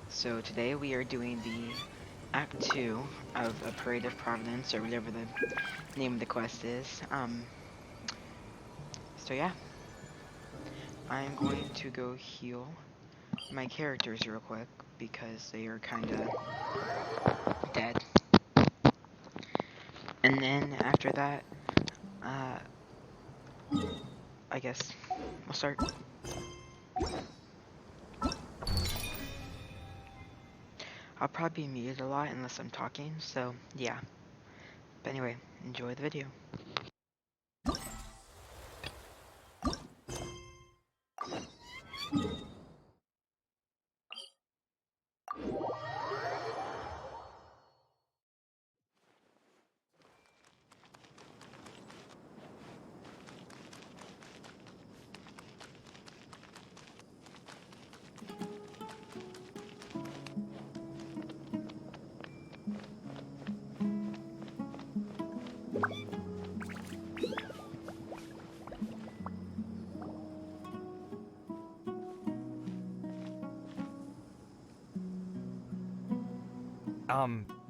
So today we are doing the Act 2 of A Parade of Providence, or whatever the name of the quest is. So yeah, I'm going to go heal my characters real quick, because they are kinda dead. And then after that, uh, I guess we'll start. I'll probably be muted a lot unless I'm talking, so yeah. But anyway, enjoy the video.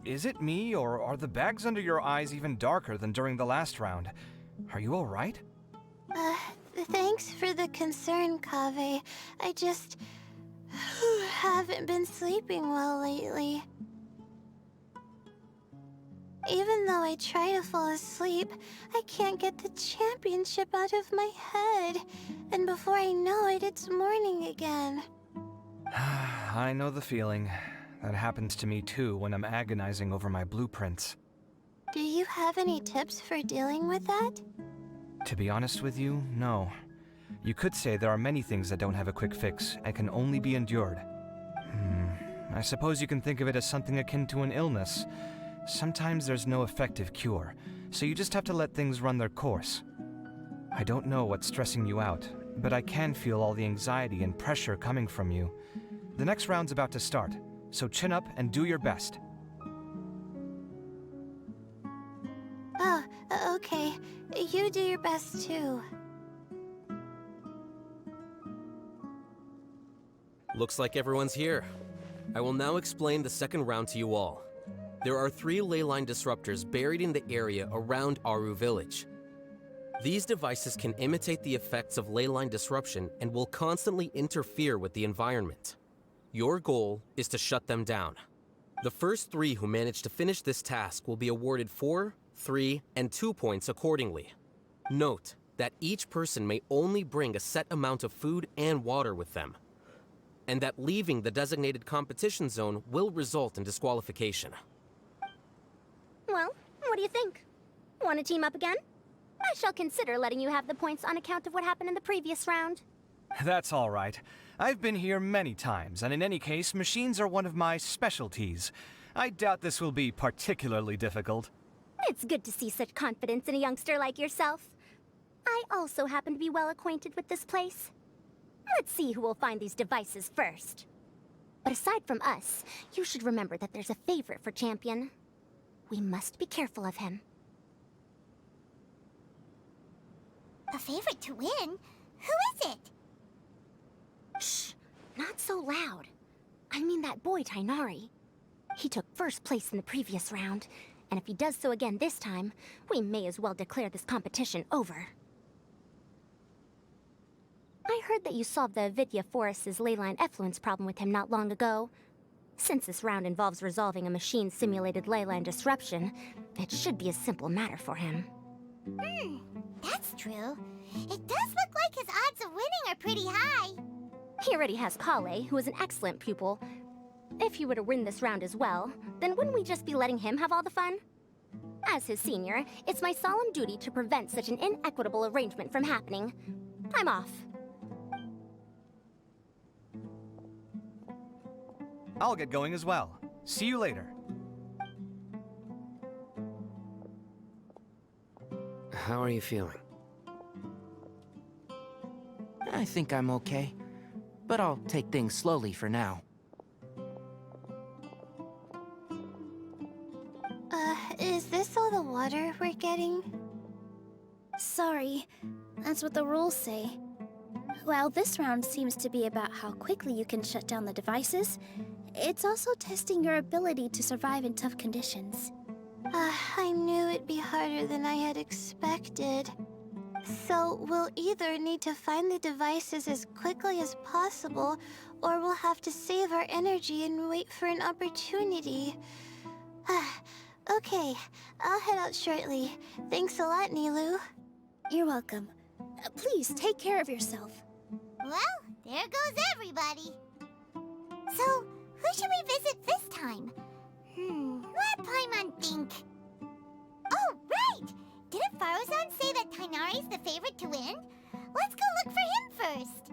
Is it me, or are the bags under your eyes even darker than during the last round? Are you alright? Uh, Thanks for the concern, Kaveh. I just haven't been sleeping well lately. Even though I try to fall asleep, I can't get the championship out of my head. And before I know it, it's morning again. I know the feeling. That happens to me too when I'm agonizing over my blueprints. Do you have any tips for dealing with that? To be honest with you, no. You could say there are many things that don't have a quick fix and can only be endured. I suppose you can think of it as something akin to an illness. Sometimes there's no effective cure, so you just have to let things run their course. I don't know what's stressing you out, but I can feel all the anxiety and pressure coming from you. The next round's about to start, so chin up and do your best. Oh, okay. You do your best too. Looks like everyone's here. I will now explain the second round to you all. There are 3 ley line disruptors buried in the area around Aru Village. These devices can imitate the effects of ley line disruption and will constantly interfere with the environment. Your goal is to shut them down. The first 3 who manage to finish this task will be awarded 4, 3, and 2 points accordingly. Note that each person may only bring a set amount of food and water with them, and that leaving the designated competition zone will result in disqualification. Well, what do you think? Want to team up again? I shall consider letting you have the points on account of what happened in the previous round. That's all right. I've been here many times, and in any case, machines are one of my specialties. I doubt this will be particularly difficult. It's good to see such confidence in a youngster like yourself. I also happen to be well acquainted with this place. Let's see who will find these devices first. But aside from us, you should remember that there's a favorite for Champion. We must be careful of him. A favorite to win? Who is it? Shh! Not so loud. I mean that boy, Tainari. He took first place in the previous round, and if he does so again this time, we may as well declare this competition over. I heard that you solved the Vidya Forest's leyline effluence problem with him not long ago. Since this round involves resolving a machine-simulated leyline disruption, it should be a simple matter for him. That's true. It does look like his odds of winning are pretty high. He already has Kale, who is an excellent pupil. If he were to win this round as well, then wouldn't we just be letting him have all the fun? As his senior, it's my solemn duty to prevent such an inequitable arrangement from happening. I'm off. I'll get going as well. See you later. How are you feeling? I think I'm okay, but I'll take things slowly for now. Is this all the water we're getting? Sorry, that's what the rules say. While this round seems to be about how quickly you can shut down the devices, it's also testing your ability to survive in tough conditions. I knew it'd be harder than I had expected. So we'll either need to find the devices as quickly as possible, or we'll have to save our energy and wait for an opportunity. Okay, I'll head out shortly. Thanks a lot, Nilu. You're welcome. Please take care of yourself. Well, there goes everybody. So, who should we visit this time? Let Paimon think. Oh, right! Didn't Faruzan say that Tainari's the favorite to win? Let's go look for him first.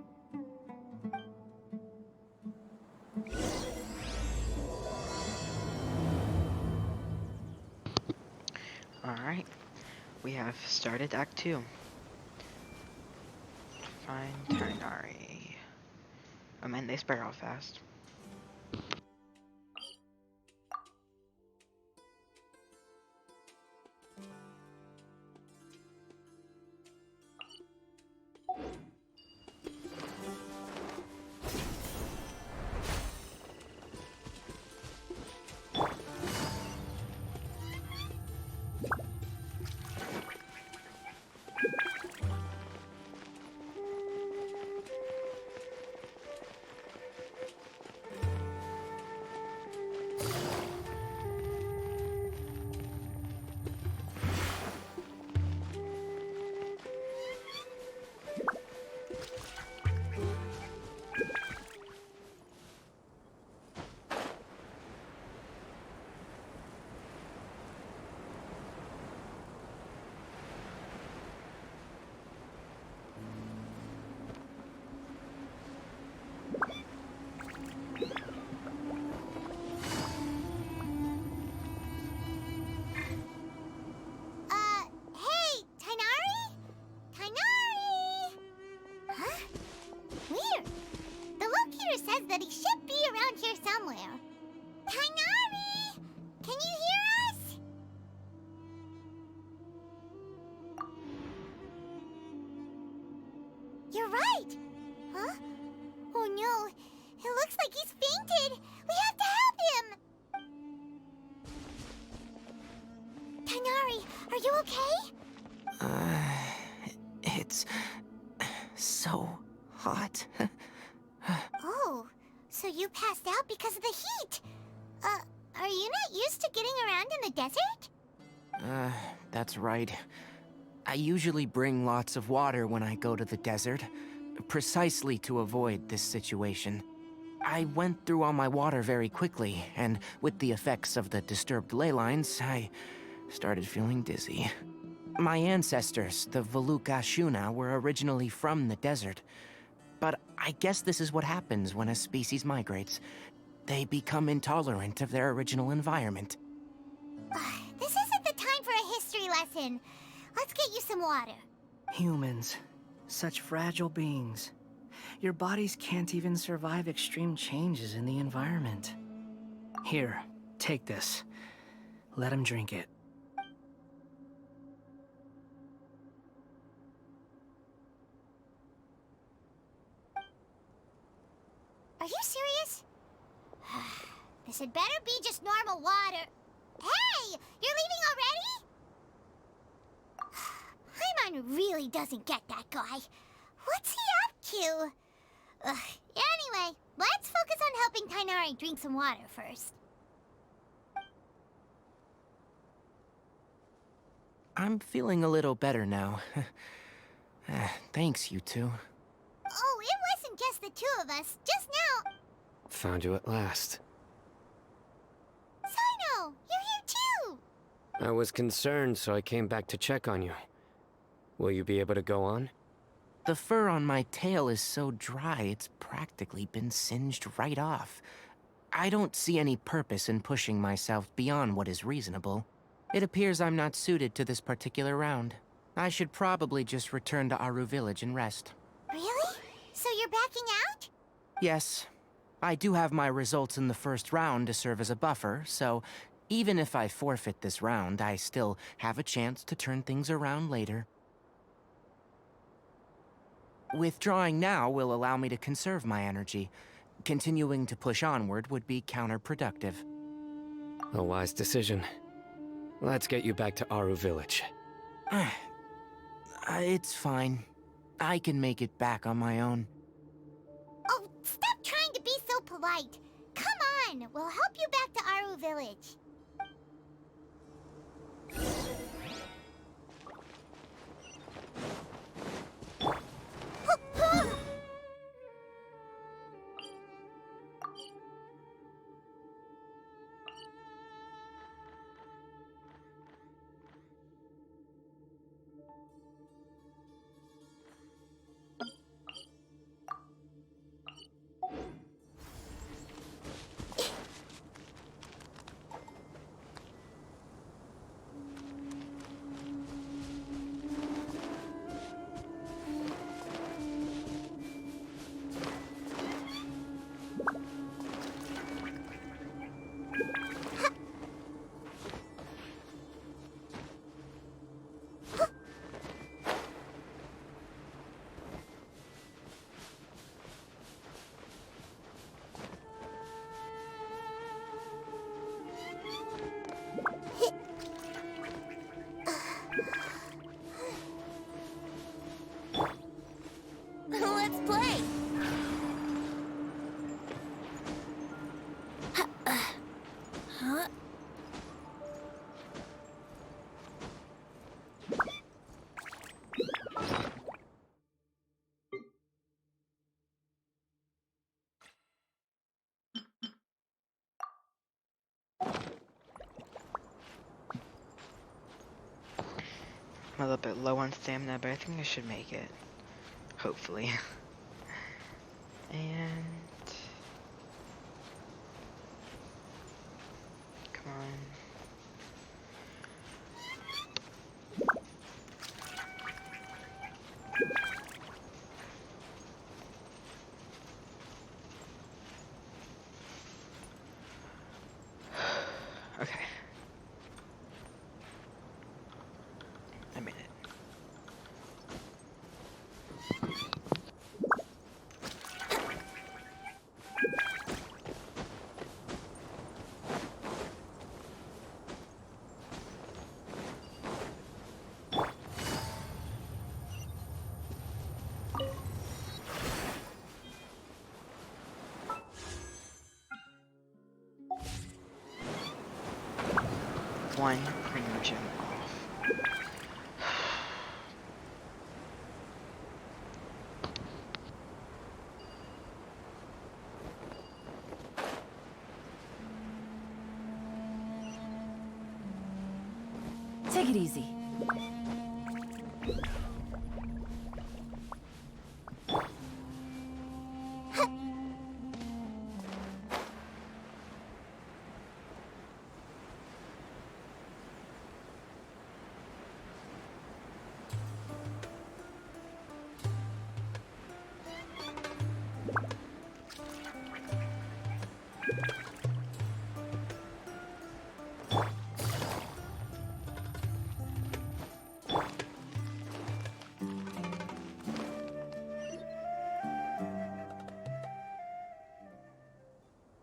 Alright, we have started Act 2. Find Tainari. Oh man, they spread out fast. Hey, Tainari? Tainari! Huh? Weird. The locator says that he should be around here somewhere. Tainari! Can you hear us? You're right. Huh? Oh no. It looks like he's fainted. We have to help him. Tainari, are you okay? It's so hot. Oh, so you passed out because of the heat. Are you not used to getting around in the desert? That's right. I usually bring lots of water when I go to the desert, precisely to avoid this situation. I went through all my water very quickly, and with the effects of the disturbed ley lines, I started feeling dizzy. My ancestors, the Valuk Ashuna, were originally from the desert. But I guess this is what happens when a species migrates. They become intolerant of their original environment. This isn't the time for a history lesson. Let's get you some water. Humans. Such fragile beings. Your bodies can't even survive extreme changes in the environment. Here, take this. Let him drink it. Are you serious? This had better be just normal water. Hey! You're leaving already? Paimon really doesn't get that guy. What's he up to? Anyway, let's focus on helping Tainari drink some water first. I'm feeling a little better now. Thanks, you two. Oh, it wasn't just the two of us. Just now... Found you at last. Sino, you're here too! I was concerned, so I came back to check on you. Will you be able to go on? The fur on my tail is so dry, it's practically been singed right off. I don't see any purpose in pushing myself beyond what is reasonable. It appears I'm not suited to this particular round. I should probably just return to Aru Village and rest. Really? So you're backing out? Yes. I do have my results in the first round to serve as a buffer, so even if I forfeit this round, I still have a chance to turn things around later. Withdrawing now will allow me to conserve my energy. Continuing to push onward would be counterproductive. A wise decision. Let's get you back to Aru Village. It's fine. I can make it back on my own. Oh, stop trying to be so polite. Come on, we'll help you back to Aru Village. Let's play! Huh? I'm a little bit low on stamina, but I think I should make it. Hopefully. And... come on. Okay. I made it. One premium gem off. Take it easy.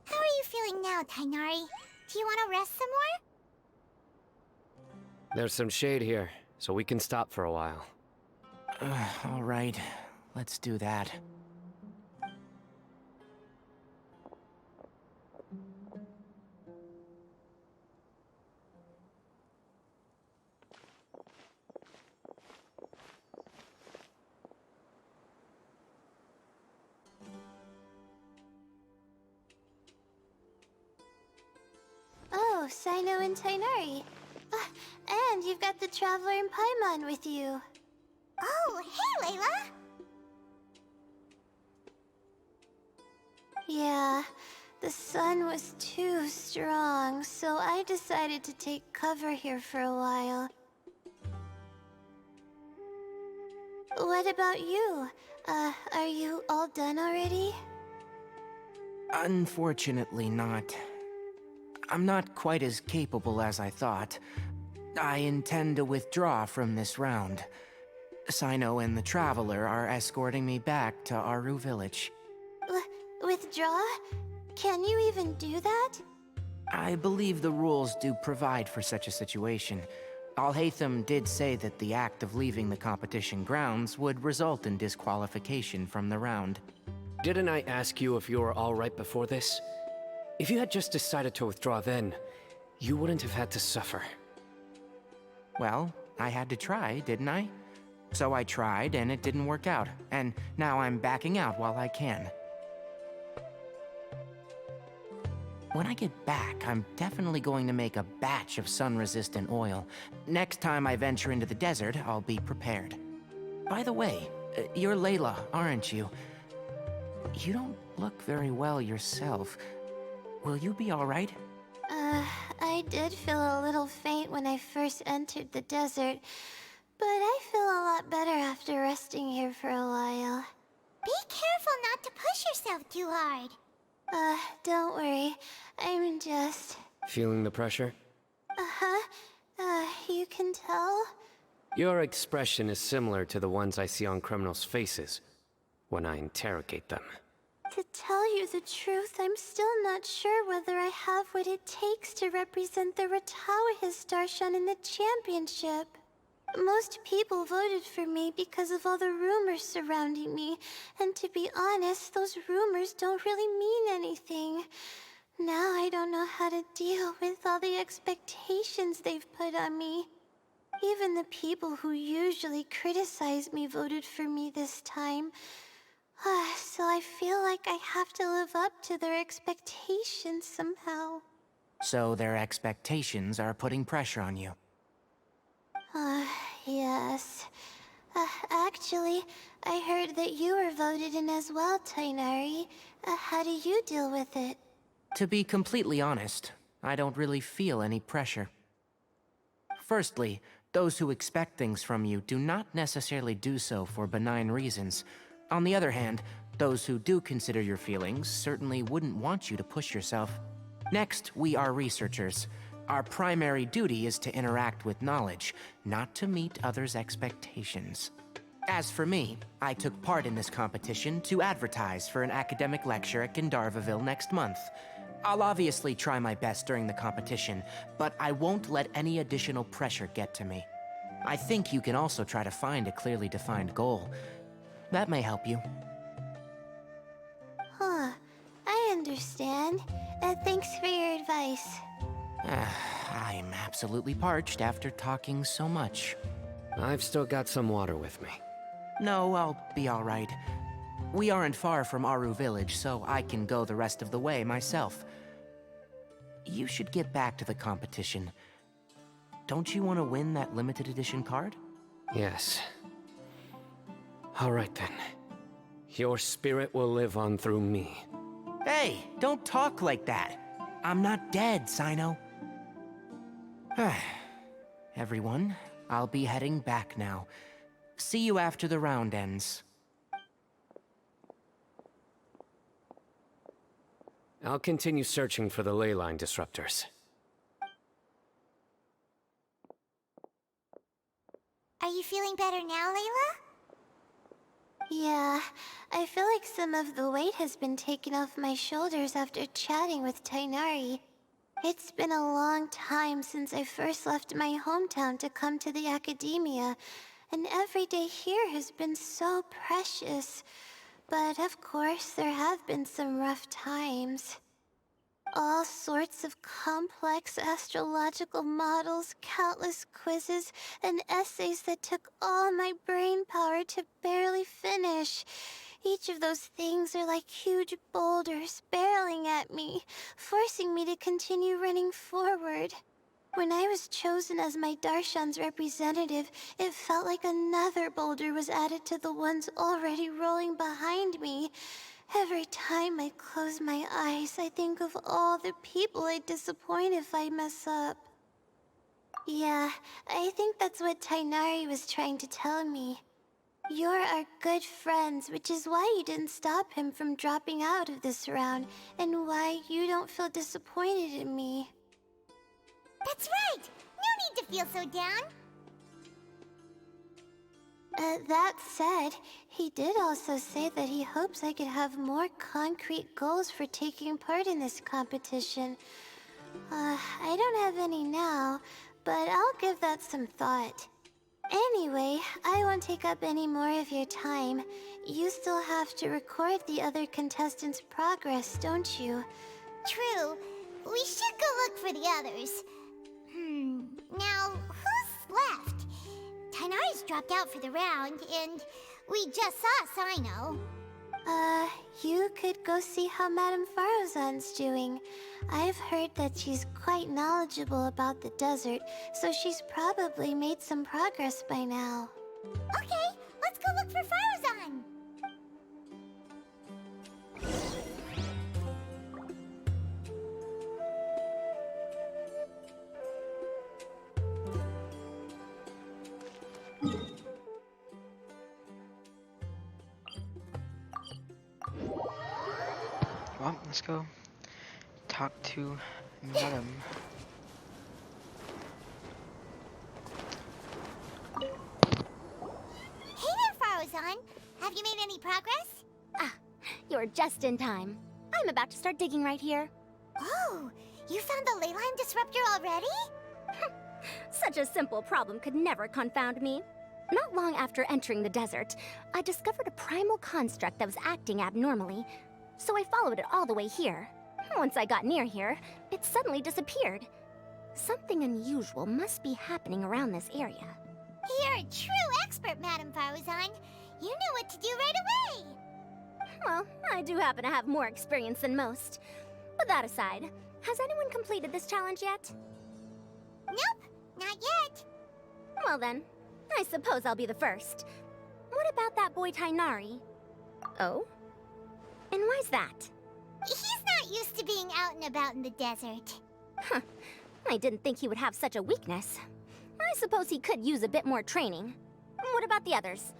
How are you feeling now, Tainari? Do you want to rest some more? There's some shade here, so we can stop for a while. All right, let's do that. Oh, Sino and Tainari. And you've got the Traveler and Paimon with you. Oh, hey, Layla! Yeah, the sun was too strong, so I decided to take cover here for a while. What about you? Are you all done already? Unfortunately not. I'm not quite as capable as I thought. I intend to withdraw from this round. Sino and the Traveler are escorting me back to Aru Village. Withdraw? Can you even do that? I believe the rules do provide for such a situation. Al-Haytham did say that the act of leaving the competition grounds would result in disqualification from the round. Didn't I ask you if you were all right before this? If you had just decided to withdraw then, you wouldn't have had to suffer. Well, I had to try, didn't I? So I tried, and it didn't work out. And now I'm backing out while I can. When I get back, I'm definitely going to make a batch of sun-resistant oil. Next time I venture into the desert, I'll be prepared. By the way, you're Layla, aren't you? You don't look very well yourself. Will you be all right? I did feel a little faint when I first entered the desert, but I feel a lot better after resting here for a while. Be careful not to push yourself too hard. Don't worry. I'm just... Feeling the pressure? You can tell? Your expression is similar to the ones I see on criminals' faces when I interrogate them. To tell you the truth, I'm still not sure whether I have what it takes to represent the Ratawa Darshan in the championship. Most people voted for me because of all the rumors surrounding me, and to be honest, those rumors don't really mean anything. Now I don't know how to deal with all the expectations they've put on me. Even the people who usually criticize me voted for me this time. So I feel like I have to live up to their expectations somehow. So their expectations are putting pressure on you. Yes. Actually, I heard that you were voted in as well, Tainari. How do you deal with it? To be completely honest, I don't really feel any pressure. Firstly, those who expect things from you do not necessarily do so for benign reasons. On the other hand, those who do consider your feelings certainly wouldn't want you to push yourself. Next, we are researchers. Our primary duty is to interact with knowledge, not to meet others' expectations. As for me, I took part in this competition to advertise for an academic lecture at Gandharvaville next month. I'll obviously try my best during the competition, but I won't let any additional pressure get to me. I think you can also try to find a clearly defined goal. That may help you. I understand. Thanks for your advice. I'm absolutely parched after talking so much. I've still got some water with me. No, I'll be all right. We aren't far from Aru Village, so I can go the rest of the way myself. You should get back to the competition. Don't you want to win that limited edition card? Yes. All right then. Your spirit will live on through me. Hey, don't talk like that. I'm not dead, Sino. Everyone, I'll be heading back now. See you after the round ends. I'll continue searching for the ley line disruptors. Are you feeling better now, Layla? Yeah, I feel like some of the weight has been taken off my shoulders after chatting with Tainari. It's been a long time since I first left my hometown to come to the academia, and every day here has been so precious. But of course, there have been some rough times. All sorts of complex astrological models, countless quizzes, and essays that took all my brain power to barely finish. Each of those things are like huge boulders barreling at me, forcing me to continue running forward. When I was chosen as my Darshan's representative, it felt like another boulder was added to the ones already rolling behind me. Every time I close my eyes, I think of all the people I'd disappoint if I mess up. Yeah, I think that's what Tainari was trying to tell me. You're our good friends, which is why you didn't stop him from dropping out of this round, and why you don't feel disappointed in me. That's right! No need to feel so down! That said, he did also say that he hopes I could have more concrete goals for taking part in this competition. I don't have any now, but I'll give that some thought. Anyway, I won't take up any more of your time. You still have to record the other contestants' progress, don't you? True. We should go look for the others. Now, who's left? Tainari's dropped out for the round, and we just saw Sino. You could go see how Madame Farozan's doing. I've heard that she's quite knowledgeable about the desert, so she's probably made some progress by now. Okay, let's go look for Farozan. Well, let's go talk to Madam. Hey there, Farozan. Have you made any progress? Ah, you're just in time. I'm about to start digging right here. Oh, you found the ley line disruptor already? Such a simple problem could never confound me. Not long after entering the desert, I discovered a primal construct that was acting abnormally, so I followed it all the way here. Once I got near here, it suddenly disappeared. Something unusual must be happening around this area. You're a true expert, Madame Farozan. You knew what to do right away. Well, I do happen to have more experience than most. But that aside, has anyone completed this challenge yet? Nope, not yet. Well then, I suppose I'll be the first. What about that boy Tainari? Oh? And why's that? He's not used to being out and about in the desert. Huh. I didn't think he would have such a weakness. I suppose he could use a bit more training. What about the others?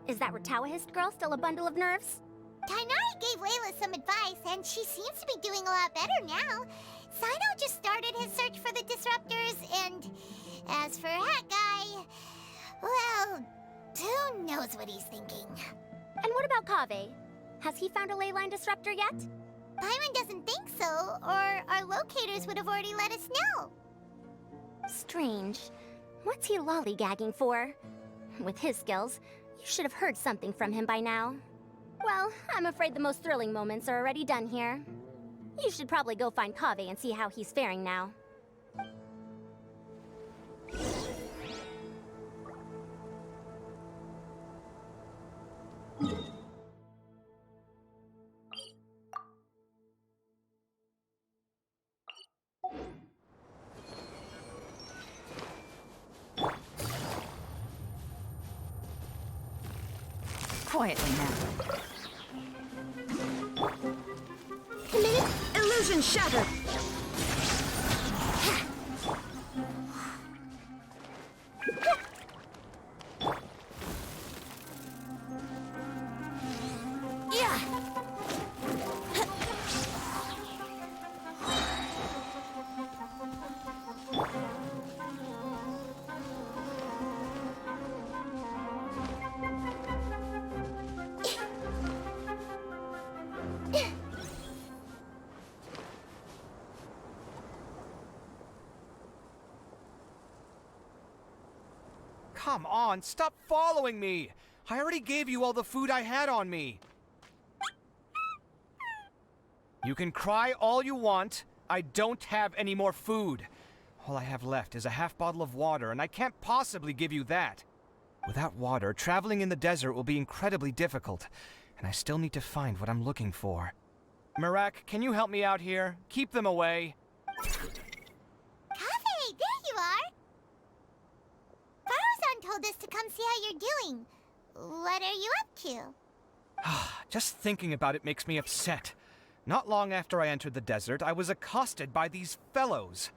Is that Ratawahist girl still a bundle of nerves? Tainari gave Layla some advice, and she seems to be doing a lot better now. Sino just started his search for the disruptors, and as for Hat Guy, well, who knows what he's thinking. And what about Kaveh? Has he found a ley line disruptor yet? Paimon doesn't think so, or our locators would have already let us know. Strange. What's he lollygagging for? With his skills, you should have heard something from him by now. Well, I'm afraid the most thrilling moments are already done here. You should probably go find Kaveh and see how he's faring now. Quietly now. Illusion shattered! Come on, stop following me! I already gave you all the food I had on me. You can cry all you want. I don't have any more food. All I have left is a half bottle of water, and I can't possibly give you that. Without water, traveling in the desert will be incredibly difficult, and I still need to find what I'm looking for. Mirak, can you help me out here? Keep them away. Kaveh, there you are! Farozan told us to come see how you're doing. What are you up to? Just thinking about it makes me upset. Not long after I entered the desert, I was accosted by these fellows.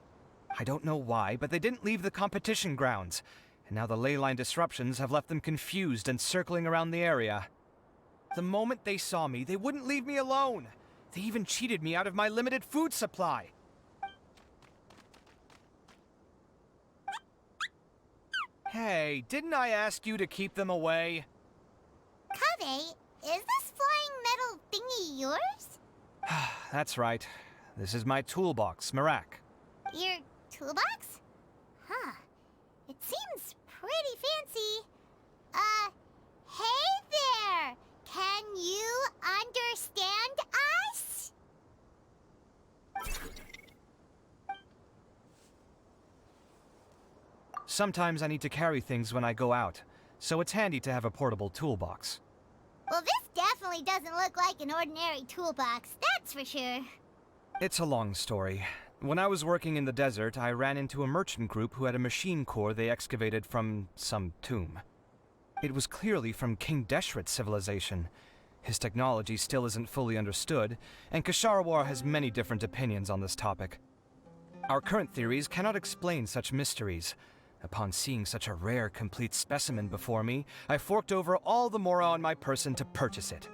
I don't know why, but they didn't leave the competition grounds, and now the ley line disruptions have left them confused and circling around the area. The moment they saw me, they wouldn't leave me alone. They even cheated me out of my limited food supply. Hey, didn't I ask you to keep them away? Kaveh, is this flying metal thingy yours? That's right. This is my toolbox, Marak. Your toolbox? Huh. It seems pretty fancy. Hey there! Can you understand us? Sometimes I need to carry things when I go out, so it's handy to have a portable toolbox. Well, this definitely doesn't look like an ordinary toolbox, that's for sure. It's a long story. When I was working in the desert, I ran into a merchant group who had a machine core they excavated from some tomb. It was clearly from King Deshret's civilization. His technology still isn't fully understood, and Kasharawar has many different opinions on this topic. Our current theories cannot explain such mysteries. Upon seeing such a rare, complete specimen before me, I forked over all the mora on my person to purchase it.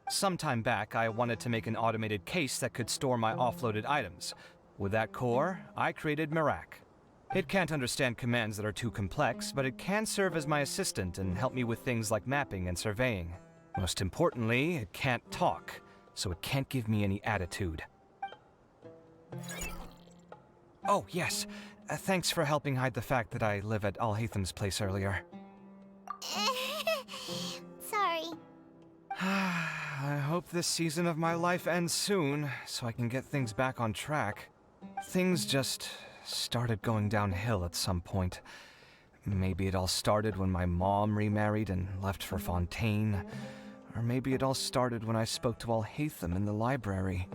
Some time back, I wanted to make an automated case that could store my offloaded items. With that core, I created Marak. It can't understand commands that are too complex, but it can serve as my assistant and help me with things like mapping and surveying. Most importantly, it can't talk, so it can't give me any attitude. Oh, yes. Thanks for helping hide the fact that I live at Alhatham's place earlier. Sorry. I hope this season of my life ends soon, so I can get things back on track. Things just started going downhill at some point. Maybe it all started when my mom remarried and left for Fontaine. Or maybe it all started when I spoke to Alhatham in the library.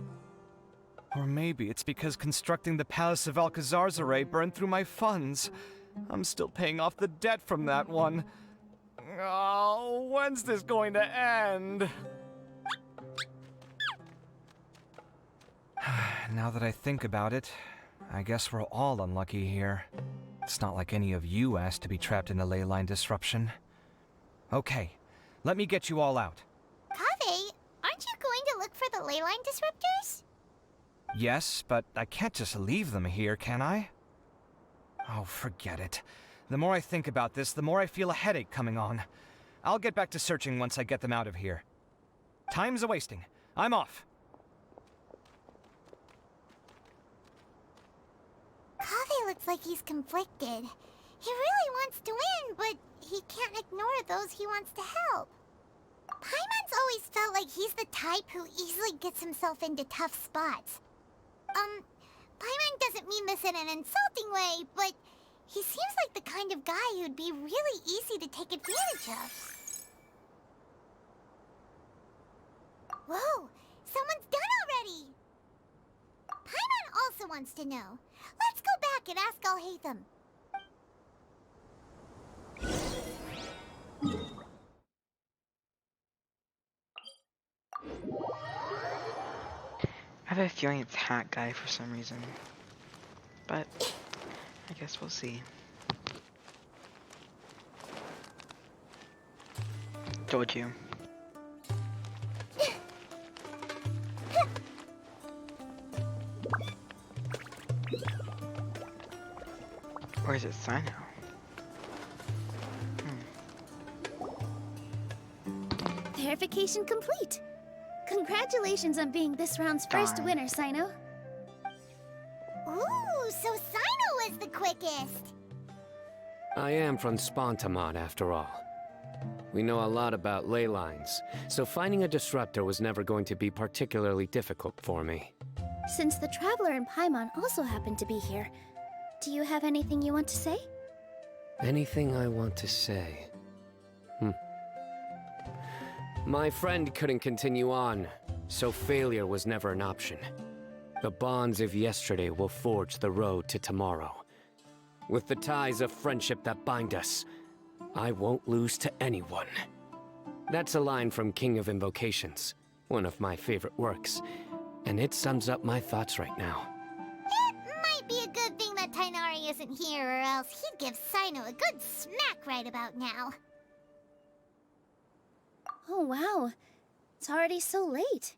Or maybe it's because constructing the Palace of Alcazar's burned through my funds. I'm still paying off the debt from that one. Oh, when's this going to end? Now that I think about it, I guess we're all unlucky here. It's not like any of you asked to be trapped in a ley line disruption. Okay, let me get you all out. Kaveh, aren't you going to look for the ley line disruptors? Yes, but I can't just leave them here, can I? Oh, forget it. The more I think about this, the more I feel a headache coming on. I'll get back to searching once I get them out of here. Time's a-wasting. I'm off. Kaveh looks like he's conflicted. He really wants to win, but he can't ignore those he wants to help. Paimon's always felt like he's the type who easily gets himself into tough spots. Paimon doesn't mean this in an insulting way, but he seems like the kind of guy who'd be really easy to take advantage of. Whoa! Someone's done already! Paimon also wants to know. Let's go back and ask Alhatham. I have a feeling it's Hat Guy for some reason. But I guess we'll see. Told you. Or is it Sino? Verification complete. Congratulations on being this round's first Darn. winner, Sino. Ooh, so Sino was the quickest! I am from Spontamod, after all. We know a lot about ley lines, so finding a disruptor was never going to be particularly difficult for me. Since the Traveler and Paimon also happen to be here, do you have anything you want to say? Anything I want to say? My friend couldn't continue on, so failure was never an option. The bonds of yesterday will forge the road to tomorrow. With the ties of friendship that bind us, I won't lose to anyone. That's a line from King of Invocations, one of my favorite works, and it sums up my thoughts right now. It might be a good thing that Tainari isn't here, or else he'd give Sino a good smack right about now. Oh wow, it's already so late.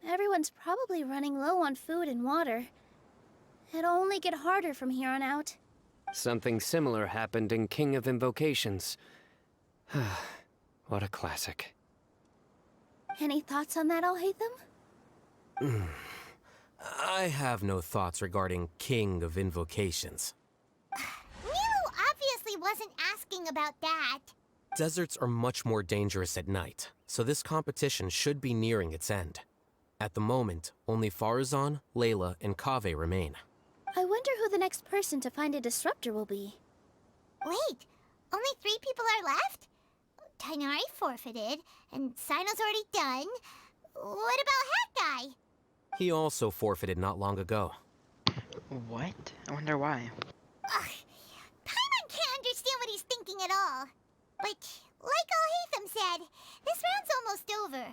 Everyone's probably running low on food and water. It'll only get harder from here on out. Something similar happened in King of Invocations. What a classic. Any thoughts on that, Alhaitham? I have no thoughts regarding King of Invocations. Milu obviously wasn't asking about that. Deserts are much more dangerous at night, so this competition should be nearing its end. At the moment, only Farazan, Layla, and Kaveh remain. I wonder who the next person to find a disruptor will be. Wait, only 3 people are left? Tainari forfeited, and Sino's already done. What about Hat Guy? He also forfeited not long ago. What? I wonder why. Ugh, Paimon can't understand what he's thinking at all. But, like Alhaitham said, this round's almost over.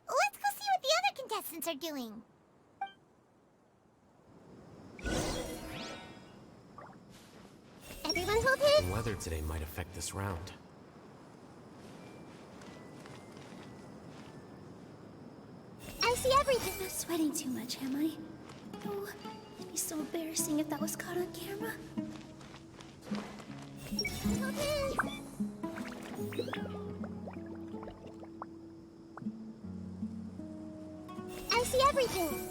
Let's go see what the other contestants are doing. Everyone hold his... The weather today might affect this round. I see everything. I'm not sweating too much, am I? Oh, it'd be so embarrassing if that was caught on camera. Hold his... I see everything.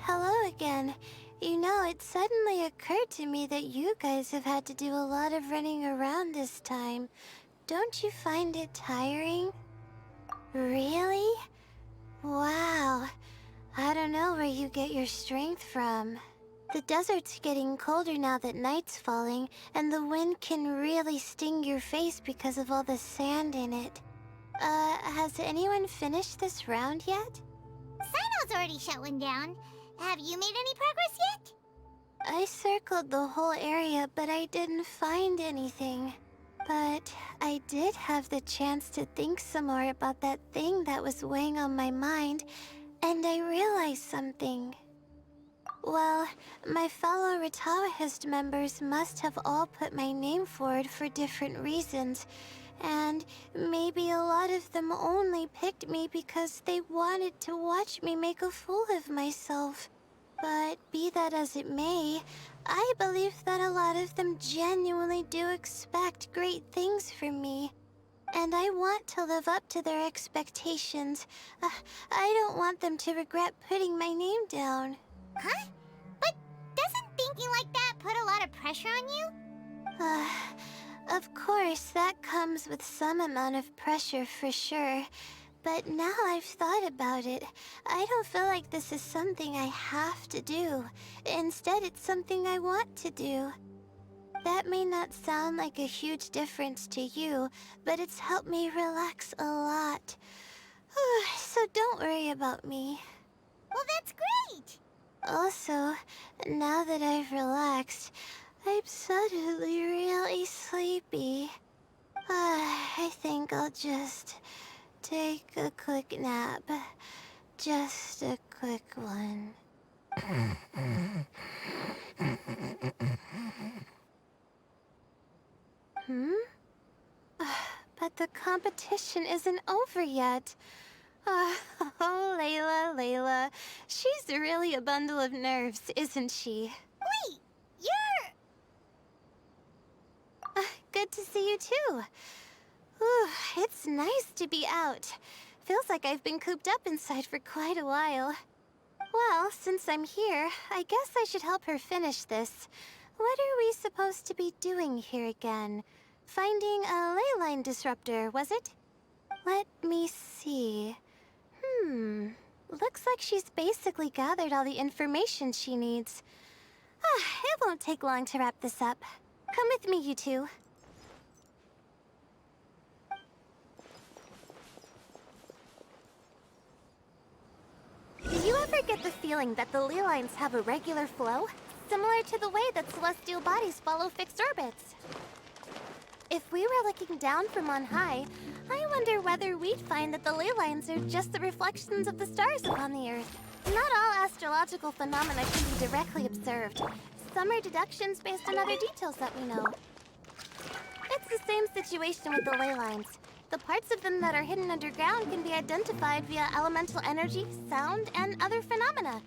Hello again. You know, it suddenly occurred to me that you guys have had to do a lot of running around this time. Don't you find it tiring? Really? Wow. I don't know where you get your strength from. The desert's getting colder now that night's falling, and the wind can really sting your face because of all the sand in it. Has anyone finished this round yet? Sino's already shut one down. Have you made any progress yet? I circled the whole area, but I didn't find anything. But I did have the chance to think some more about that thing that was weighing on my mind, and I realized something. Well, my fellow Ratawahist members must have all put my name forward for different reasons, and maybe a lot of them only picked me because they wanted to watch me make a fool of myself. But be that as it may, I believe that a lot of them genuinely do expect great things from me. And I want to live up to their expectations. I don't want them to regret putting my name down. Huh? But doesn't thinking like that put a lot of pressure on you? Of course, that comes with some amount of pressure for sure. But now I've thought about it, I don't feel like this is something I have to do. Instead, it's something I want to do. That may not sound like a huge difference to you, but it's helped me relax a lot. So don't worry about me. Well, that's great! Also, now that I've relaxed, I'm suddenly really sleepy. I think I'll just take a quick nap. Just a quick one. But the competition isn't over yet. Oh, Layla. She's really a bundle of nerves, isn't she? Wait, you're... Good to see you too. It's nice to be out. Feels like I've been cooped up inside for quite a while. Well, since I'm here, I guess I should help her finish this. What are we supposed to be doing here again? Finding a ley line disruptor, was it? Let me see. Looks like she's basically gathered all the information she needs. It won't take long to wrap this up. Come with me, you two. feeling that the ley lines have a regular flow, similar to the way that celestial bodies follow fixed orbits. If we were looking down from on high, I wonder whether we'd find that the ley lines are just the reflections of the stars upon the Earth. Not all astrological phenomena can be directly observed. Some are deductions based on other details that we know. It's the same situation with the ley lines. The parts of them that are hidden underground can be identified via elemental energy, sound, and other phenomena.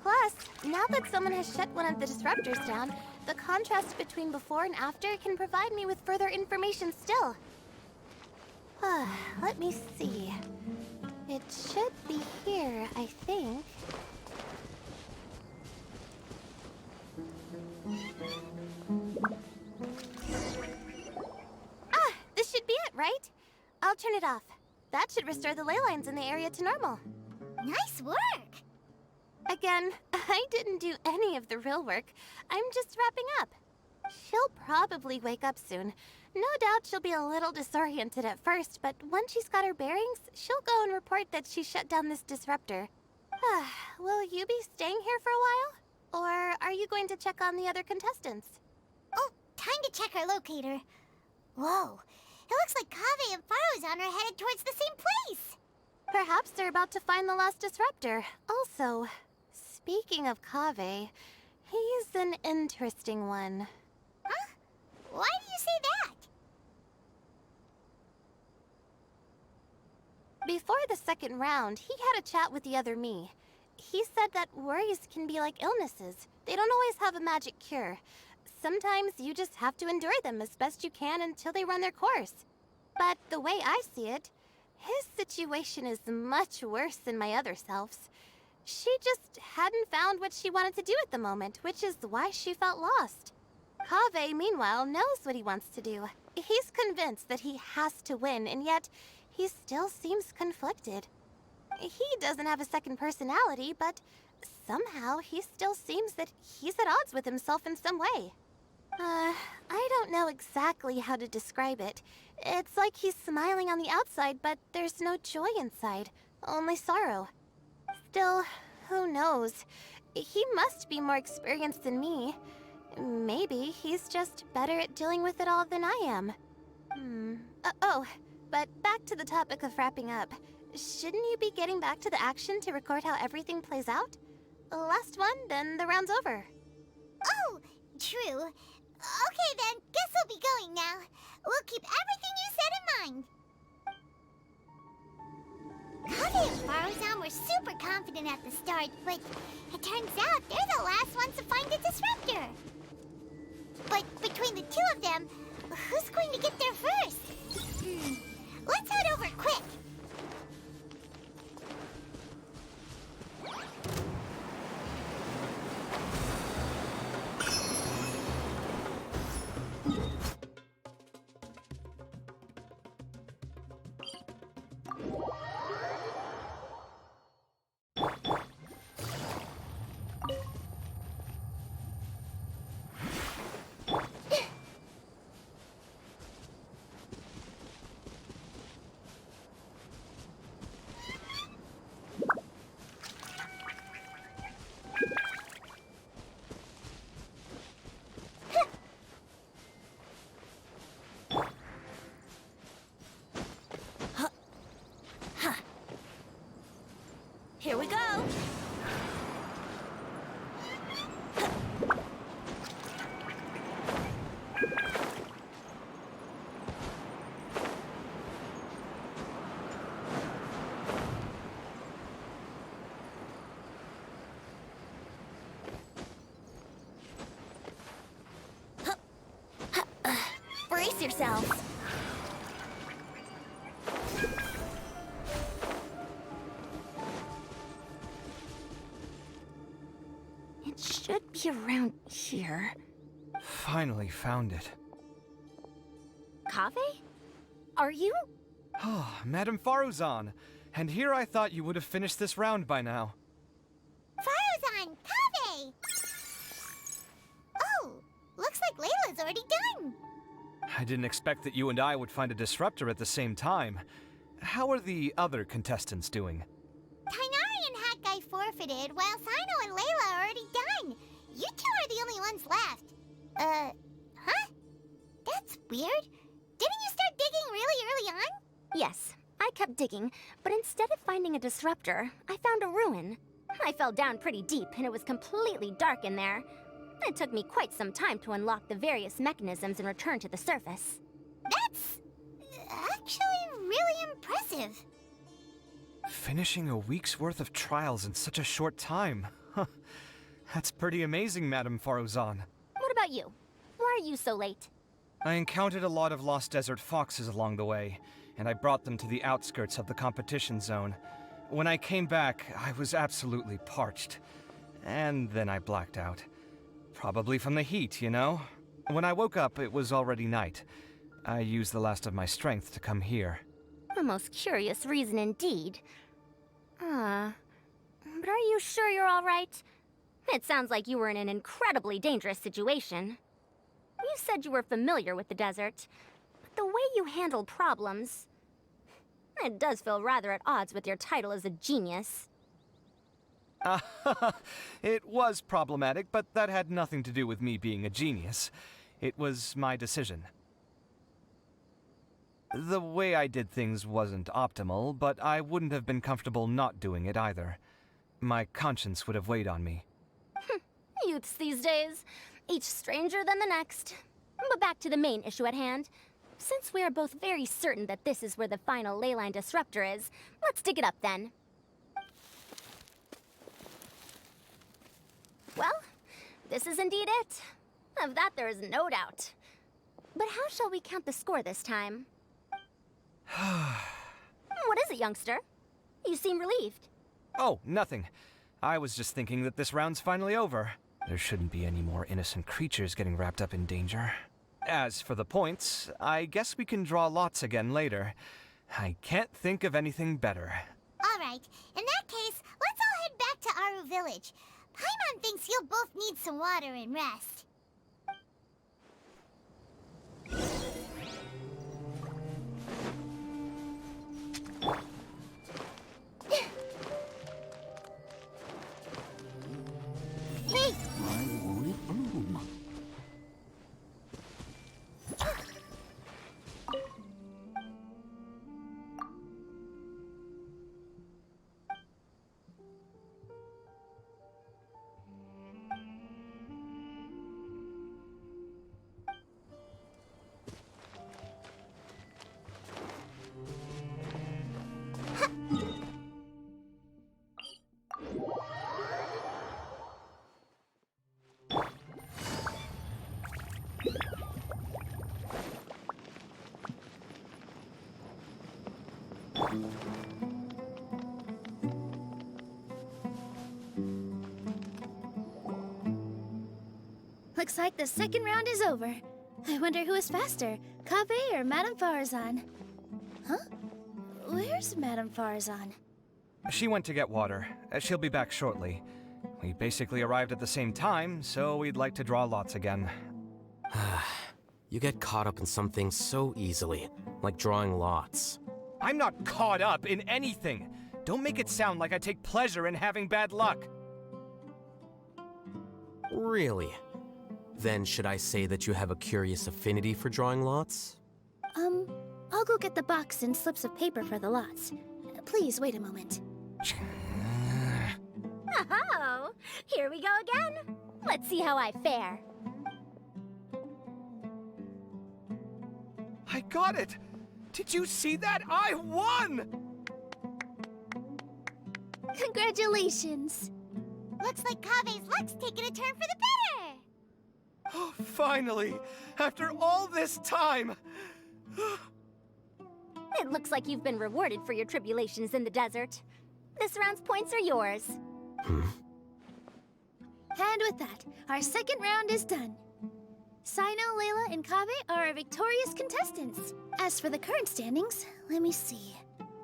Plus, now that someone has shut one of the disruptors down, the contrast between before and after can provide me with further information still. Let me see. It should be here, I think. This should be it, right? I'll turn it off. That should restore the ley lines in the area to normal. Nice work! Again, I didn't do any of the real work. I'm just wrapping up. She'll probably wake up soon. No doubt she'll be a little disoriented at first, but once she's got her bearings, she'll go and report that she shut down this disruptor. Will you be staying here for a while? Or are you going to check on the other contestants? Oh, time to check our locator. Whoa, it looks like Kaveh and Farozan are headed towards the same place. Perhaps they're about to find the last disruptor. Also, speaking of Kaveh, he's an interesting one. Huh? Why do you say that? Before the second round, he had a chat with the other me. He said that worries can be like illnesses. They don't always have a magic cure. Sometimes you just have to endure them as best you can until they run their course. But the way I see it, his situation is much worse than my other self's. She just hadn't found what she wanted to do at the moment, which is why she felt lost. Kaveh, meanwhile, knows what he wants to do. He's convinced that he has to win, and yet he still seems conflicted. He doesn't have a second personality, but somehow he still seems that he's at odds with himself in some way. I don't know exactly how to describe it. It's like he's smiling on the outside, but there's no joy inside, only sorrow. Still, who knows? He must be more experienced than me. Maybe he's just better at dealing with it all than I am. But back to the topic of wrapping up. Shouldn't you be getting back to the action to record how everything plays out? Last one, then the round's over. Oh, true. Okay then, guess we'll be going now. We'll keep everything you said in mind. Kaveh and Farozan were super confident at the start, but it turns out they're the last ones to find the disruptor. But between the two of them, who's going to get there first? Let's head over quick. Here we go. Brace yourselves. It should be around here. Finally found it. Kaveh? Are you? Oh, Madame Faruzan. And here I thought you would have finished this round by now. Farozan, Kaveh! Oh, looks like Layla Layla's already done. I didn't expect that you and I would find a disruptor at the same time. How are the other contestants doing? Tainari and Hat Guy forfeited, while Sino and Layla are already done. You two are the only ones left. Huh? That's weird. Didn't you start digging really early on? Yes, I kept digging, but instead of finding a disruptor, I found a ruin. I fell down pretty deep, and it was completely dark in there. It took me quite some time to unlock the various mechanisms and return to the surface. That's actually really impressive. Finishing a week's worth of trials in such a short time. Huh. That's pretty amazing, Madame Faruzan. What about you? Why are you so late? I encountered a lot of lost desert foxes along the way, and I brought them to the outskirts of the competition zone. When I came back, I was absolutely parched. And then I blacked out. Probably from the heat, you know? When I woke up, it was already night. I used the last of my strength to come here. A most curious reason indeed. But are you sure you're all right? It sounds like you were in an incredibly dangerous situation. You said you were familiar with the desert, but the way you handle problems... It does feel rather at odds with your title as a genius. It was problematic, but that had nothing to do with me being a genius. It was my decision. The way I did things wasn't optimal, but I wouldn't have been comfortable not doing it either. My conscience would have weighed on me. Youths these days, each stranger than the next. But back to the main issue at hand. Since we are both very certain that this is where the final leyline disruptor is, let's dig it up then. Well, this is indeed it. Of that there is no doubt. But how shall we count the score this time? What is it, youngster? You seem relieved. Oh, nothing. I was just thinking that this round's finally over. There shouldn't be any more innocent creatures getting wrapped up in danger. As for the points, I guess we can draw lots again later. I can't think of anything better. All right, in that case, let's all head back to Aru Village. Paimon thinks you'll both need some water and rest. Hey! Looks like the second round is over. I wonder who is faster, Kaveh or Madame Farazan? Huh? Where's Madame Farazan? She went to get water. She'll be back shortly. We basically arrived at the same time, so we'd like to draw lots again. You get caught up in some things so easily, like drawing lots. I'm not caught up in anything! Don't make it sound like I take pleasure in having bad luck! Really? Then should I say that you have a curious affinity for drawing lots? I'll go get the box and slips of paper for the lots. Please wait a moment. Oh, here we go again. Let's see how I fare. I got it! Did you see that? I won! Congratulations! Looks like Kaveh's luck's taking a turn for the better! Oh, finally! After all this time! It looks like you've been rewarded for your tribulations in the desert. This round's points are yours. And with that, our second round is done. Sino, Layla, and Kaveh are our victorious contestants. As for the current standings, let me see.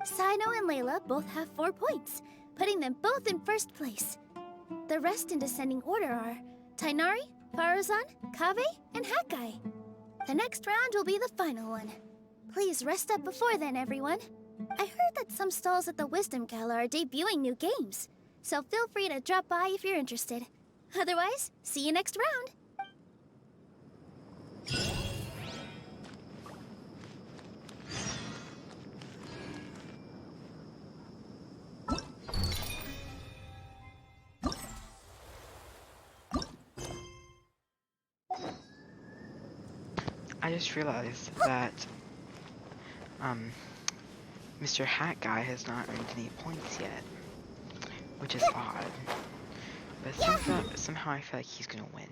Sino and Layla both have 4 points, putting them both in first place. The rest in descending order are Tainari, Faruzan, Kaveh, and Hakai. The next round will be the final one. Please rest up before then, everyone. I heard that some stalls at the Wisdom Gala are debuting new games, so feel free to drop by if you're interested. Otherwise, see you next round. I just realized that, Mr. Hat Guy has not earned any points yet, which is odd. But somehow I feel like he's gonna win.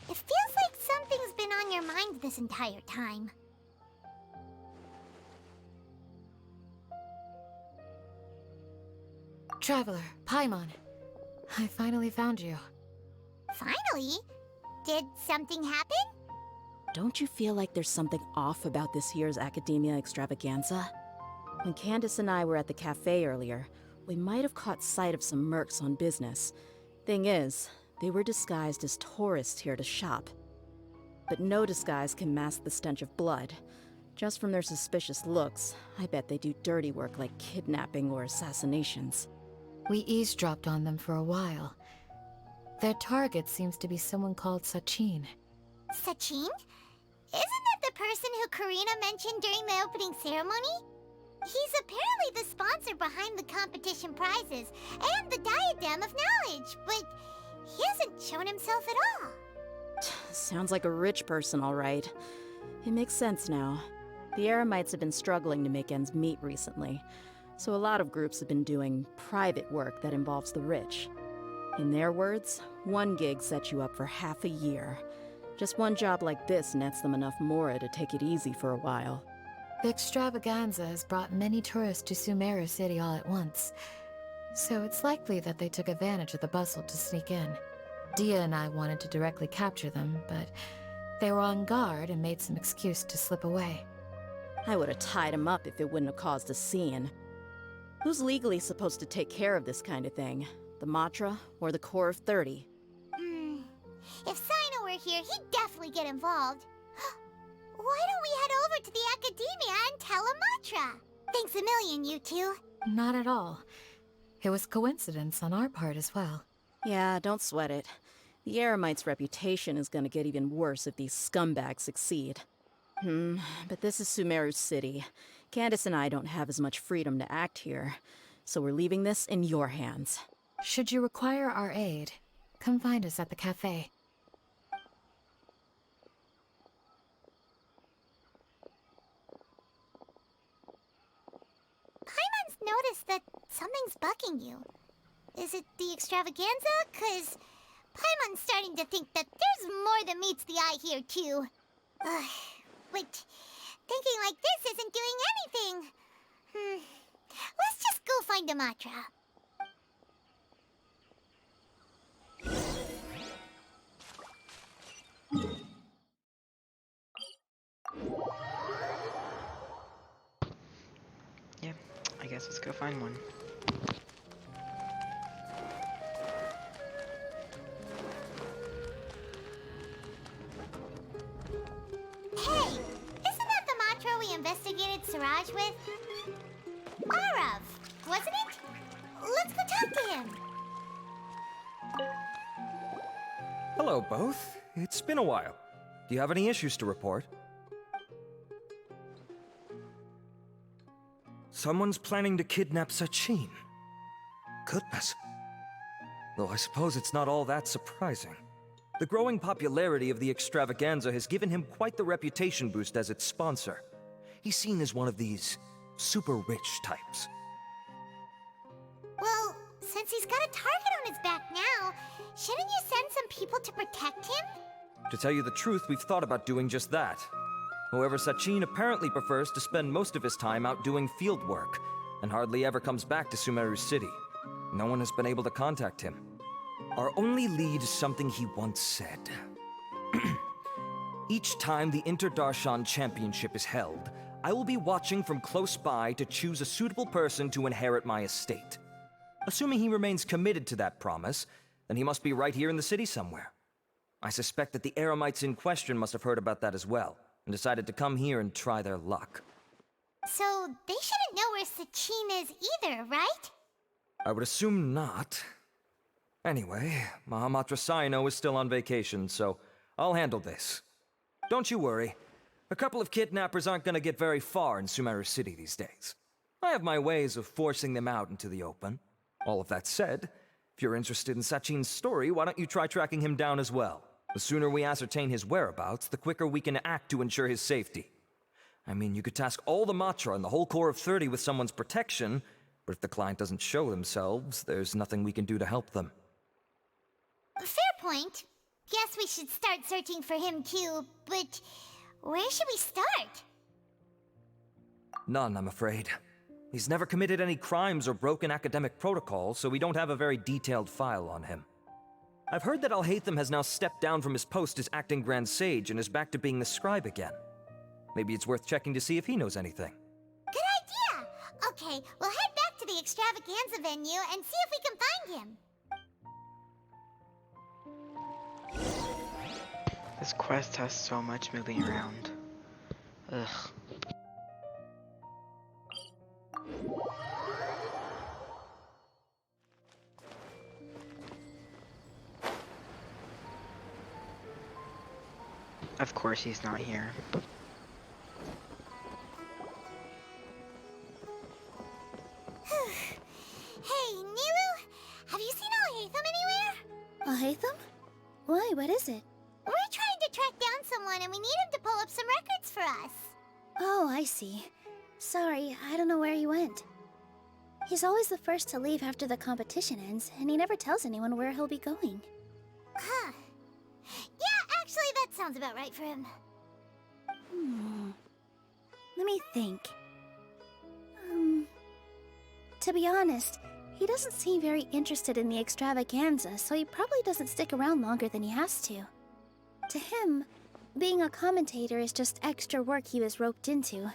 It feels like something's been on your mind this entire time. Traveler, Paimon. I finally found you. Finally? Did something happen? Don't you feel like there's something off about this year's Academia Extravaganza? When Candace and I were at the cafe earlier, we might have caught sight of some mercs on business. Thing is, they were disguised as tourists here to shop. But no disguise can mask the stench of blood. Just from their suspicious looks, I bet they do dirty work like kidnapping or assassinations. We eavesdropped on them for a while. Their target seems to be someone called Sachin. Sachin? Isn't that the person who Karina mentioned during the opening ceremony? He's apparently the sponsor behind the competition prizes and the Diadem of Knowledge, but he hasn't shown himself at all. Sounds like a rich person, all right. It makes sense now. The Eremites have been struggling to make ends meet recently, so a lot of groups have been doing private work that involves the rich. In their words, one gig sets you up for half a year. Just one job like this nets them enough mora to take it easy for a while. The extravaganza has brought many tourists to Sumeru City all at once, so it's likely that they took advantage of the bustle to sneak in. Dia and I wanted to directly capture them, but they were on guard and made some excuse to slip away. I would have tied him up if it wouldn't have caused a scene. Who's legally supposed to take care of this kind of thing? The Matra or the Corps of 30? If Sino were here, he'd definitely get involved. Why don't we head over to the Academia and tell Amatra? Thanks a million, you two. Not at all. It was coincidence on our part as well. Yeah, don't sweat it. The Eremites' reputation is gonna get even worse if these scumbags succeed. But this is Sumeru City. Candace and I don't have as much freedom to act here, so we're leaving this in your hands. Should you require our aid, come find us at the cafe. Paimon's noticed that something's bugging you. Is it the extravaganza? 'Cause Paimon's starting to think that there's more than meets the eye here, too. But thinking like this isn't doing anything. Let's just go find Amatra. Yeah, I guess let's go find one. Hey, isn't that the Matra we investigated Siraj with? Arav, wasn't it? Let's go talk to him. Hello, both. It's been a while. Do you have any issues to report? Someone's planning to kidnap Sachin. Goodness. Though I suppose it's not all that surprising. The growing popularity of the extravaganza has given him quite the reputation boost as its sponsor. He's seen as one of these super rich types. Well, since he's got a target on his back now, shouldn't you send some people to protect him? To tell you the truth, we've thought about doing just that. However, Sachin apparently prefers to spend most of his time out doing field work, and hardly ever comes back to Sumeru City. No one has been able to contact him. Our only lead is something he once said. Each time the Inter-Darshan Championship is held, I will be watching from close by to choose a suitable person to inherit my estate. Assuming he remains committed to that promise, then he must be right here in the city somewhere. I suspect that the Eremites in question must have heard about that as well, and decided to come here and try their luck. So they shouldn't know where Sachin is either, right? I would assume not. Anyway, Mahamatra Saino is still on vacation, so I'll handle this. Don't you worry. A couple of kidnappers aren't gonna get very far in Sumeru City these days. I have my ways of forcing them out into the open. All of that said, if you're interested in Sachin's story, why don't you try tracking him down as well? The sooner we ascertain his whereabouts, the quicker we can act to ensure his safety. I mean, you could task all the Matra and the whole Corps of 30 with someone's protection, but if the client doesn't show themselves, there's nothing we can do to help them. Fair point. Guess we should start searching for him too, but where should we start? None, I'm afraid. He's never committed any crimes or broken academic protocol, so we don't have a very detailed file on him. I've heard that Alhaitham has now stepped down from his post as acting Grand Sage and is back to being the scribe again. Maybe it's worth checking to see if he knows anything. Good idea! Okay, we'll head back to the extravaganza venue and see if we can find him. This quest has so much moving around. Ugh. Of course he's not here. Hey, Nilu! Have you seen Alhaitham anywhere? Alhaitham? Why, what is it? We're trying to track down someone and we need him to pull up some records for us. Oh, I see. Sorry, I don't know where he went. He's always the first to leave after the competition ends, and he never tells anyone where he'll be going. Huh. Yeah, actually, that sounds about right for him. Let me think. To be honest, he doesn't seem very interested in the extravaganza, so he probably doesn't stick around longer than he has to. To him, being a commentator is just extra work he was roped into.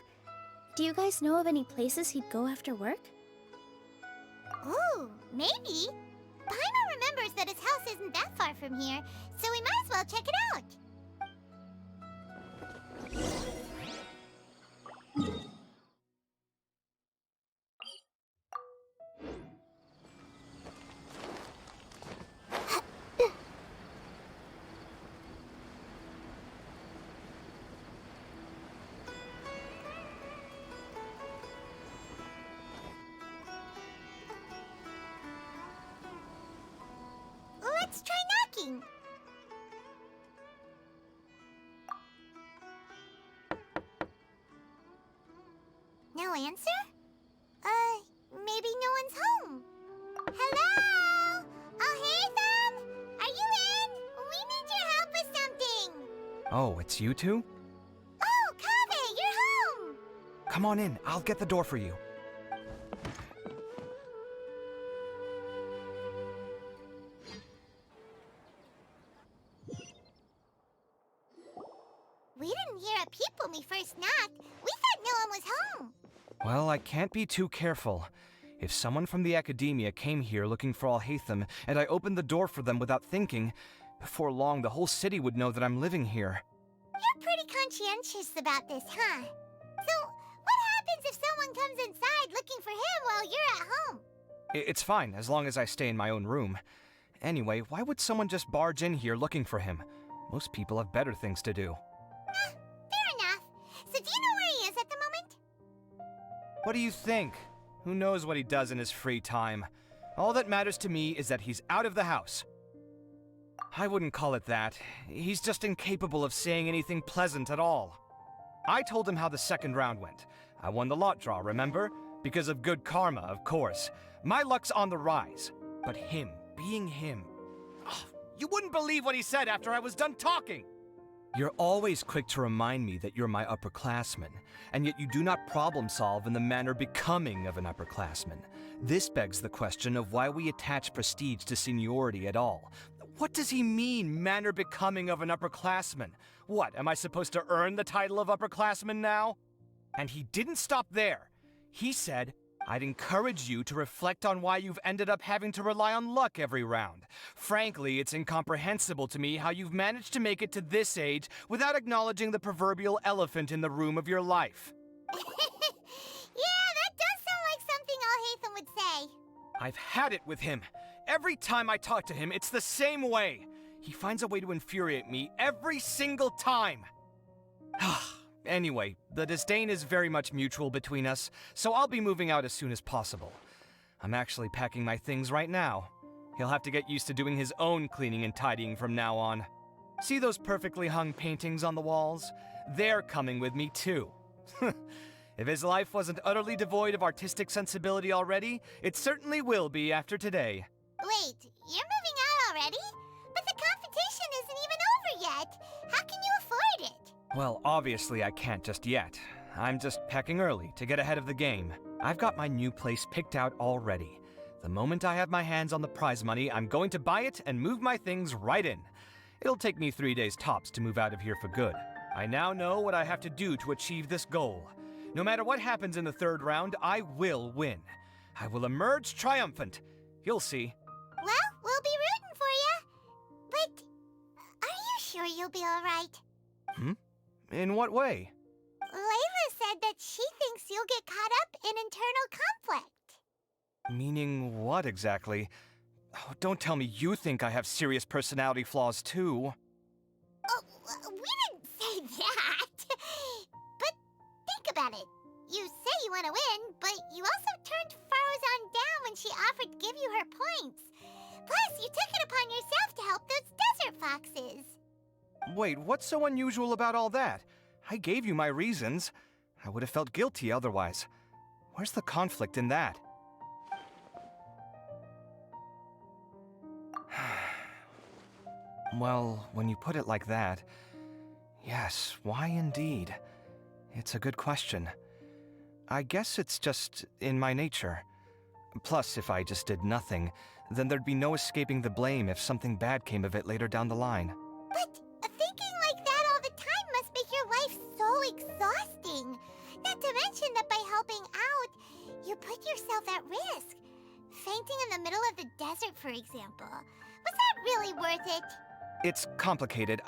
Do you guys know of any places he'd go after work? Ooh, maybe. Paimon remembers that his house isn't that far from here, so we might as well check it out. Let's try knocking. No answer? Maybe no one's home. Hello? Alhaitham? Are you in? We need your help with something. Oh, it's you two? Oh, Kaveh, you're home. Come on in, I'll get the door for you. We didn't hear a peep when we first knocked. We thought no one was home. Well, I can't be too careful. If someone from the academia came here looking for Alhaitham, and I opened the door for them without thinking, before long the whole city would know that I'm living here. You're pretty conscientious about this, huh? So, what happens if someone comes inside looking for him while you're at home? It's fine, as long as I stay in my own room. Anyway, why would someone just barge in here looking for him? Most people have better things to do. Fair enough. So do you know where he is at the moment? What do you think? Who knows what he does in his free time? All that matters to me is that he's out of the house. I wouldn't call it that. He's just incapable of saying anything pleasant at all. I told him how the second round went. I won the lot draw, remember? Because of good karma, of course. My luck's on the rise. But him, being him... Oh, you wouldn't believe what he said after I was done talking! You're always quick to remind me that you're my upperclassman, and yet you do not problem solve in the manner becoming of an upperclassman. This begs the question of why we attach prestige to seniority at all. What does he mean, manner becoming of an upperclassman? What, am I supposed to earn the title of upperclassman now? And he didn't stop there. He said, I'd encourage you to reflect on why you've ended up having to rely on luck every round. Frankly, it's incomprehensible to me how you've managed to make it to this age without acknowledging the proverbial elephant in the room of your life. Yeah, that does sound like something Alhaitham would say. I've had it with him. Every time I talk to him, it's the same way. He finds a way to infuriate me every single time. Anyway, the disdain is very much mutual between us, so I'll be moving out as soon as possible. I'm actually packing my things right now. He'll have to get used to doing his own cleaning and tidying from now on. See those perfectly hung paintings on the walls? They're coming with me too. If his life wasn't utterly devoid of artistic sensibility already, it certainly will be after today. Wait, you're moving out already? But the competition isn't even over yet. How can you afford it? Well, obviously I can't just yet. I'm just packing early to get ahead of the game. I've got my new place picked out already. The moment I have my hands on the prize money, I'm going to buy it and move my things right in. It'll take me 3 days tops to move out of here for good. I now know what I have to do to achieve this goal. No matter what happens in the third round, I will win. I will emerge triumphant. You'll see. Well, we'll be rooting for you. But are you sure you'll be all right? In what way? Layla said that she thinks you'll get caught up in internal conflict. Meaning what exactly? Oh, don't tell me you think I have serious personality flaws too. Oh, we didn't say that. But think about it. You say you want to win, but you also turned Farozan down when she offered to give you her points. Plus, you took it upon yourself to help those desert foxes. Wait, what's so unusual about all that? I gave you my reasons. I would have felt guilty otherwise. Where's the conflict in that? Well, when you put it like that, yes, why indeed? It's a good question. I guess it's just in my nature. Plus, if I just did nothing, then there'd be no escaping the blame if something bad came of it later down the line. But thinking like that all the time must make your life so exhausting. Not to mention that by helping out, you put yourself at risk. Fainting in the middle of the desert, for example. Was that really worth it? It's complicated.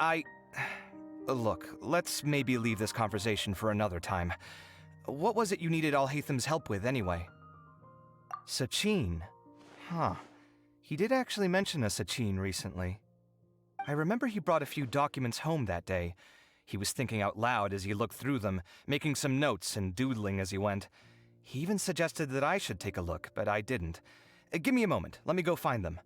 Look, let's maybe leave this conversation for another time. What was it you needed Alhaitham's help with, anyway? Sachin? Huh. He did actually mention a Sachin recently. I remember he brought a few documents home that day. He was thinking out loud as he looked through them, making some notes and doodling as he went. He even suggested that I should take a look, but I didn't. Give me a moment. Let me go find them.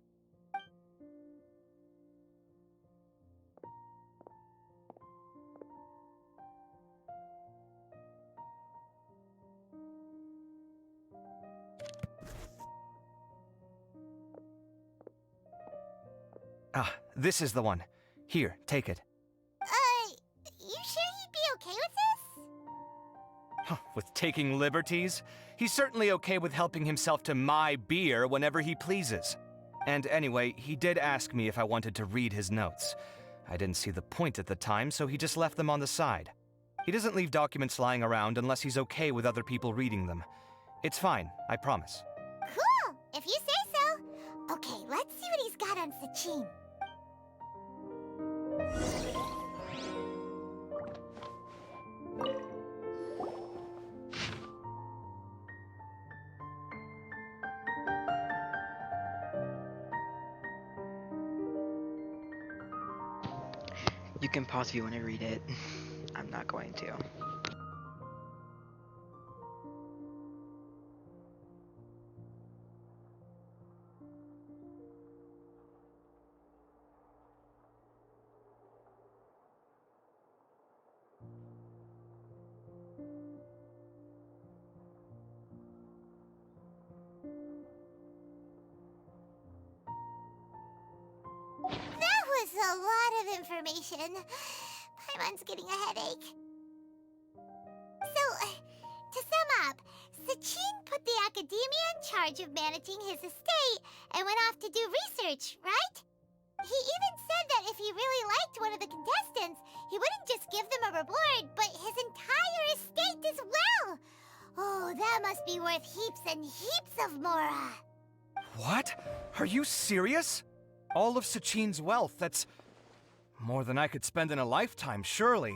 Ah, this is the one. Here, take it. You sure he'd be okay with this? With taking liberties? He's certainly okay with helping himself to my beer whenever he pleases. And anyway, he did ask me if I wanted to read his notes. I didn't see the point at the time, so he just left them on the side. He doesn't leave documents lying around unless he's okay with other people reading them. It's fine, I promise. Cool, if you say so. Okay, let's see what he's got on Sachin. You can pause if you want to read it. I'm not going to. That was a lot of information. I Everyone's getting a headache. So, to sum up, Sachin put the academia in charge of managing his estate and went off to do research, right? He even said that if he really liked one of the contestants, he wouldn't just give them a reward, but his entire estate as well. Oh, that must be worth heaps and heaps of Mora. What? Are you serious? All of Sachin's wealth, that's more than I could spend in a lifetime, surely.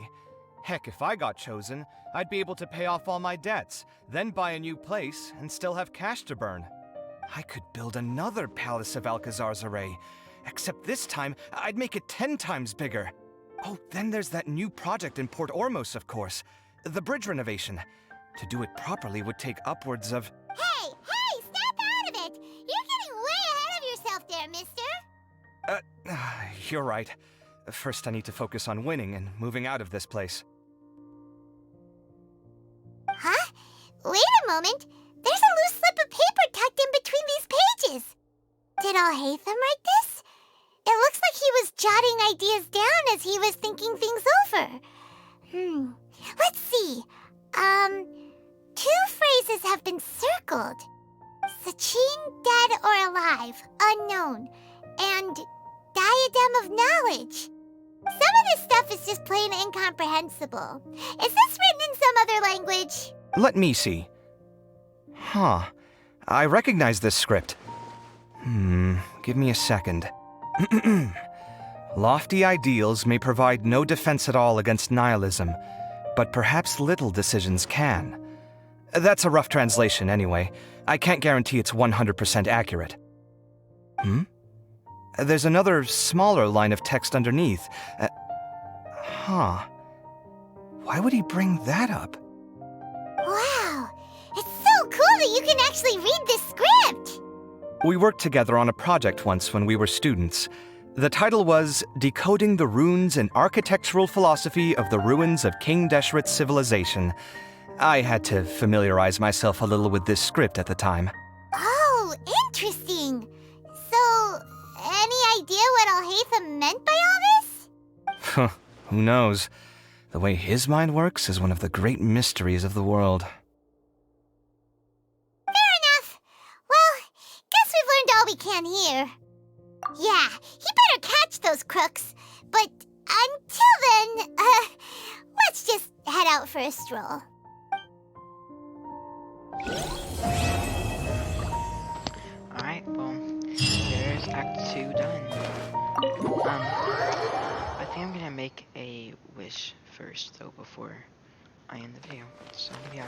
Heck, if I got chosen, I'd be able to pay off all my debts, then buy a new place, and still have cash to burn. I could build another Palace of Alcazar's array, except this time, I'd make it 10 times bigger. Oh, then there's that new project in Port Ormos, of course. The bridge renovation. To do it properly would take upwards of... Hey, snap out of it! You're getting way ahead of yourself there, mister! You're right. First, I need to focus on winning and moving out of this place. Huh? Wait a moment. There's a loose slip of paper tucked in between these pages. Did Alhaitham write this? It looks like he was jotting ideas down as he was thinking things over. Let's see. 2 phrases have been circled. Sachin, dead or alive, unknown, and diadem of knowledge. Some of this stuff is just plain incomprehensible. Is this written in some other language? Let me see. Huh. I recognize this script. Give me a second. Lofty ideals may provide no defense at all against nihilism, but perhaps little decisions can. That's a rough translation anyway. I can't guarantee it's 100% accurate. There's another smaller line of text underneath. Why would he bring that up? Wow! It's so cool that you can actually read this script! We worked together on a project once when we were students. The title was Decoding the Runes and Architectural Philosophy of the Ruins of King Deshret's Civilization. I had to familiarize myself a little with this script at the time. Oh, interesting. So, any idea what Alhaitham meant by all this? Who knows? The way his mind works is one of the great mysteries of the world. Fair enough. Well, guess we've learned all we can here. Yeah, he better catch those crooks. But until then, let's just head out for a stroll. Alright, well, there's Act 2 done. I think I'm gonna make a wish first, though, before I end the video. So, yeah.